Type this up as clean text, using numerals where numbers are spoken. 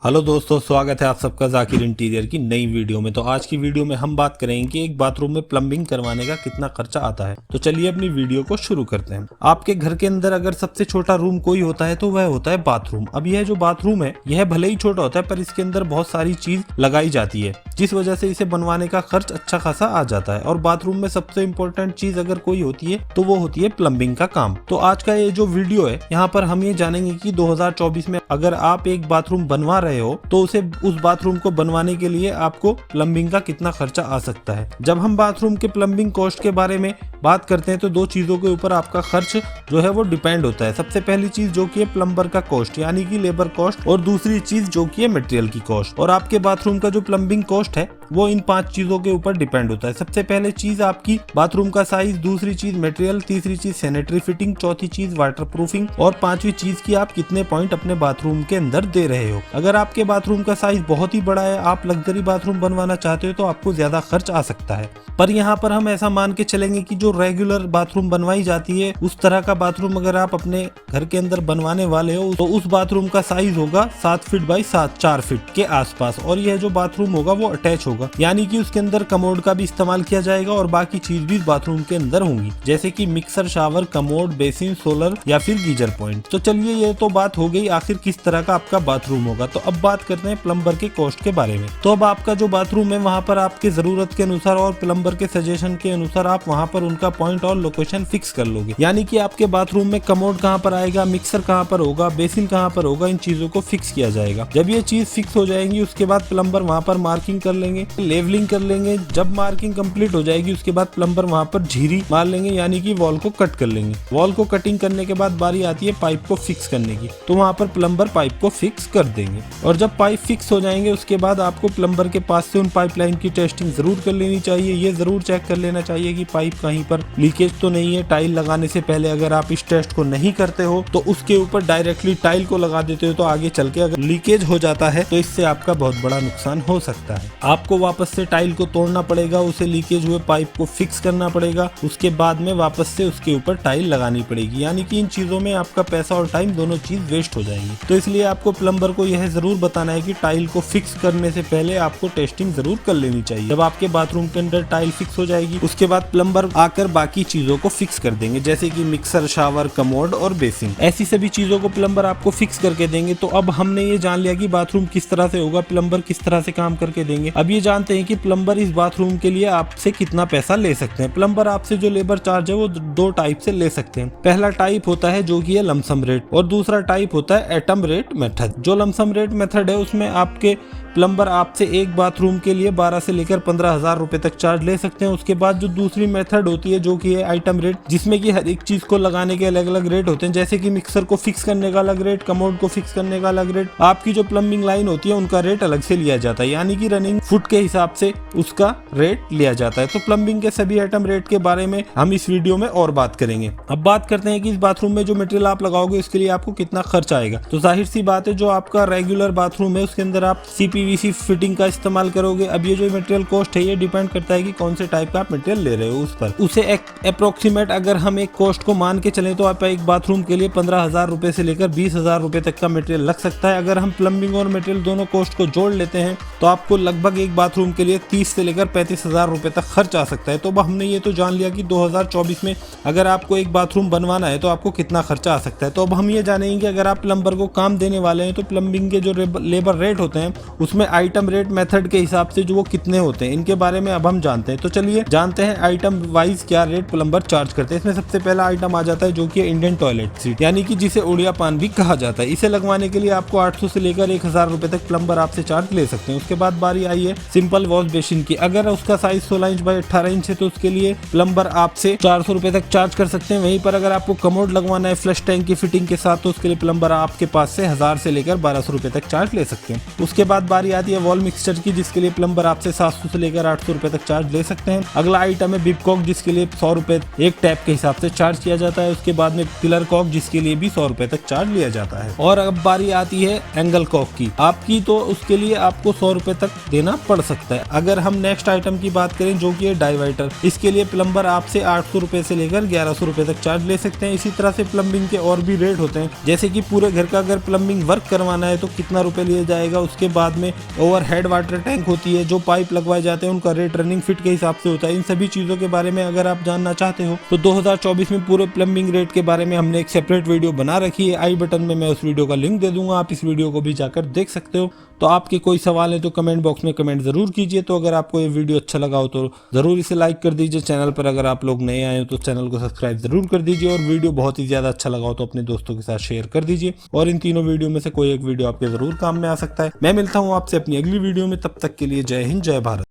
Hello दोस्तों, स्वागत है आप सबका जाकिर इंटीरियर की नई वीडियो में। तो आज की वीडियो में हम बात करेंगे कि एक बाथरूम में प्लम्बिंग करवाने का कितना खर्चा आता है। तो चलिए अपनी वीडियो को शुरू करते हैं। आपके घर के अंदर अगर सबसे छोटा रूम कोई होता है तो वह होता है बाथरूम। अब यह जो बाथरूम है यह भले ही छोटा होता है पर इसके अंदर बहुत सारी चीज लगाई जाती है, जिस वजह से इसे बनवाने का खर्च अच्छा खासा आ जाता है। और बाथरूम में सबसे इम्पोर्टेंट चीज अगर कोई होती है तो वो होती है प्लम्बिंग का काम। तो आज का ये जो वीडियो है यहाँ पर हम ये जानेंगे कि 2024 में अगर आप एक बाथरूम बनवा रहे हो तो उस बाथरूम को बनवाने के लिए आपको प्लम्बिंग का कितना खर्चा आ सकता है। जब हम बाथरूम के प्लम्बिंग कॉस्ट के बारे में बात करते हैं तो दो चीजों के ऊपर आपका खर्च जो है वो डिपेंड होता है। सबसे पहली चीज जो कि है प्लम्बर का कॉस्ट यानी कि लेबर कॉस्ट, और दूसरी चीज जो कि है मटेरियल की कॉस्ट। और आपके बाथरूम का जो प्लम्बिंग कॉस्ट है वो इन 5 चीजों के ऊपर डिपेंड होता है। सबसे पहले चीज आपकी बाथरूम का साइज, दूसरी चीज मटेरियल, तीसरी चीज सैनिटरी फिटिंग, चौथी चीज वाटरप्रूफिंग और पांचवी चीज की आप कितने पॉइंट अपने बाथरूम के अंदर दे रहे हो। अगर आपके बाथरूम का साइज बहुत ही बड़ा है, आप लग्जरी बाथरूम बनवाना चाहते हो तो आपको ज्यादा खर्च आ सकता है। पर यहाँ पर हम ऐसा मान के चलेंगे कि जो रेगुलर बाथरूम बनवाई जाती है उस तरह का बाथरूम अगर आप अपने घर के अंदर बनवाने वाले हो तो उस बाथरूम का साइज होगा 7 फीट बाई 4 फीट के आसपास। और यह जो बाथरूम होगा वो अटैच होगा, यानी कि उसके अंदर कमोड का भी इस्तेमाल किया जाएगा और बाकी चीज भी बाथरूम के अंदर होंगी, जैसे कि mixer, shower, commode, basin, solar या फिर गीजर पॉइंट। तो चलिए ये तो बात हो गई आखिर किस तरह का आपका बाथरूम होगा। तो अब बात करते हैं प्लम्बर के कॉस्ट के बारे में। तो अब आपका जो बाथरूम है वहाँ पर आपके जरूरत के अनुसार और प्लम्बर के सजेशन के अनुसार आप वहाँ पर उनका पॉइंट और लोकेशन फिक्स कर लोगे, यानी कि आपके बाथरूम में कमोड कहाँ पर आएगा, मिक्सर कहाँ पर होगा, बेसिन कहाँ पर होगा, इन चीजों को फिक्स किया जाएगा। जब ये चीज फिक्स हो जाएंगी उसके बाद प्लम्बर वहाँ पर मार्किंग कर लेंगे, लेवलिंग कर लेंगे। जब मार्किंग कंप्लीट हो जाएगी उसके बाद प्लम्बर वहाँ पर झीरी मार लेंगे, यानी कि वॉल को कट कर लेंगे। वॉल को कटिंग करने के बाद बारी आती है पाइप को फिक्स करने की, तो वहाँ पर प्लम्बर पाइप को फिक्स कर देंगे। और जब पाइप फिक्स हो जाएंगे उसके बाद आपको प्लम्बर के पास से उन पाइपलाइन की टेस्टिंग जरूर कर लेनी चाहिए। ये जरूर चेक कर लेना चाहिए कि पाइप कहीं पर लीकेज तो नहीं है। टाइल लगाने से पहले अगर आप इस टेस्ट को नहीं करते हो तो उसके ऊपर डायरेक्टली टाइल को लगा देते हो तो आगे चल के अगर लीकेज हो जाता है तो इससे आपका बहुत बड़ा नुकसान हो सकता है। आपको वापस से टाइल को तोड़ना पड़ेगा, उसे लीकेज हुए पाइप को फिक्स करना पड़ेगा, उसके बाद में वापस से उसके ऊपर टाइल लगानी पड़ेगी, यानी कि इन चीजों में आपका पैसा और टाइम दोनों चीज वेस्ट हो जाएंगी। तो इसलिए आपको प्लम्बर को यह जरूर बताना है कि टाइल को फिक्स करने से पहले आपको टेस्टिंग जरूर कर लेनी चाहिए। जब आपके बाथरूम के अंदर टाइल फिक्स हो जाएगी उसके बाद प्लम्बर आकर बाकी चीजों को फिक्स कर देंगे, जैसे कि मिक्सर, शावर, कमोड और बेसिन। ऐसी सभी चीजों को प्लम्बर आपको फिक्स करके देंगे। तो अब हमने ये जान लिया कि बाथरूम किस तरह से होगा, प्लम्बर किस तरह से काम करके देंगे। अब ये जानते हैं कि प्लम्बर इस बाथरूम के लिए आपसे कितना पैसा ले सकते हैं। प्लम्बर आपसे जो लेबर चार्ज है वो दो टाइप से ले सकते हैं। पहला टाइप होता है जो कि है लमसम रेट, और दूसरा टाइप होता है एटम रेट मेथड। जो लमसम रेट मेथड है उसमें आपके प्लम्बर आपसे एक बाथरूम के लिए 12 से लेकर 15,000 रुपए तक चार्ज ले सकते हैं। उसके बाद जो दूसरी मेथड होती है जो कि है आइटम रेट, जिसमें कि हर एक चीज को लगाने के अलग अलग रेट होते हैं, जैसे कि मिक्सर को फिक्स करने का अलग रेट, कमोड को फिक्स करने का अलग रेट, आपकी जो प्लम्बिंग लाइन होती है उनका रेट अलग से लिया जाता है, यानी कि रनिंग फुट के हिसाब से उसका रेट लिया जाता है। तो प्लम्बिंग के सभी आइटम रेट के बारे में हम इस वीडियो में और बात करेंगे। अब बात करते हैं कि इस बाथरूम में जो मटेरियल आप लगाओगे उसके लिए आपको कितना खर्च आएगा। तो जाहिर सी बात है जो आपका रेगुलर बाथरूम है उसके अंदर आप CPVC फिटिंग का इस्तेमाल करोगे। अब ये जो मटेरियल कॉस्ट है ये डिपेंड करता है कि कौन से टाइप का आप मटेरियल ले रहे हो उस पर। उसे अप्रोक्सीमेट अगर हम एक कॉस्ट को मान के चले तो आप एक बाथरूम के लिए 15,000 रुपए से लेकर 20,000 रुपए तक का मटेरियल लग सकता है। अगर हम प्लम्बिंग और मटेरियल दोनों कॉस्ट को जोड़ लेते हैं तो आपको लगभग एक बाथरूम के लिए 30 से लेकर 35,000 रुपए तक खर्च आ सकता है। तो अब हमने ये तो जान लिया कि 2024 में अगर आपको एक बाथरूम बनवाना है तो आपको कितना खर्चा आ सकता है। तो अब हम ये जानेंगे कि अगर आप प्लम्बर को काम देने वाले हैं तो प्लम्बिंग के जो लेबर रेट होते हैं उसमें आइटम रेट मेथड के हिसाब से जो वो कितने होते हैं, इनके बारे में अब हम जानते हैं। तो चलिए जानते हैं आइटम वाइज क्या रेट प्लम्बर चार्ज करते हैं। इसमें सबसे पहला आइटम आ जाता है जो कि इंडियन टॉयलेट सीट, यानी कि जिसे उड़िया पान भी कहा जाता है। इसे लगवाने के लिए आपको 800 से लेकर 1,000 रुपए तक प्लम्बर आपसे चार्ज ले सकते हैं। उसके बाद बारी आई है सिंपल वॉश बेसिन की। अगर उसका साइज 16 इंच बाई 18 इंच है तो उसके लिए प्लम्बर आपसे 400 रुपए तक चार्ज कर सकते हैं। वहीं पर अगर आपको कमोड लगवाना है फ्लश टैंक की फिटिंग के साथ तो उसके लिए प्लम्बर आपके पास से 1000 से लेकर 1200 रुपए तक चार्ज ले सकते हैं। उसके बाद बारी बारी आती है वॉल मिक्सचर की, जिसके लिए प्लम्बर आपसे 700 से लेकर 800 रुपए तक चार्ज ले सकते हैं। अगला आइटम है बिप कॉक, जिसके लिए 100 रुपए एक टैप के हिसाब से चार्ज किया जाता है। उसके बाद में पिलर कॉक, जिसके लिए भी 100 रुपए तक चार्ज लिया जाता है। और अब बारी आती है एंगल कॉक की आपकी, तो उसके लिए आपको 100 रुपए तक देना पड़ सकता है। अगर हम नेक्स्ट आइटम की बात करें जो कि है डाइवर्टर, इसके लिए प्लम्बर आपसे 800 रुपए से लेकर 1100 रुपए तक चार्ज ले सकते हैं। इसी तरह से प्लम्बिंग के और भी रेट होते हैं, जैसे कि पूरे घर का अगर प्लम्बिंग वर्क करवाना है तो कितना रुपए लिया जाएगा। उसके बाद में ओवरहेड वाटर टैंक होती है, जो पाइप लगवाए जाते हैं उनका रेट रनिंग फिट के हिसाब से होता है। इन सभी चीजों के बारे में अगर आप जानना चाहते हो तो 2024 में पूरे प्लम्बिंग रेट के बारे में हमने एक सेपरेट वीडियो बना रखी है। आई बटन में मैं उस वीडियो का लिंक दे दूंगा, आप इस वीडियो को भी जाकर देख सकते हो। तो आपके कोई सवाल है तो कमेंट बॉक्स में कमेंट जरूर कीजिए। तो अगर आपको ये वीडियो अच्छा लगा हो तो जरूर इसे लाइक कर दीजिए। चैनल पर अगर आप लोग नए आए हो तो चैनल को सब्सक्राइब जरूर कर दीजिए। और वीडियो बहुत ही ज्यादा अच्छा लगा हो तो अपने दोस्तों के साथ शेयर कर दीजिए। और इन तीनों वीडियो में से कोई एक वीडियो आपके जरूर काम में आ सकता है। मैं मिलता हूँ आपसे अपनी अगली वीडियो में, तब तक के लिए जय हिंद, जय भारत।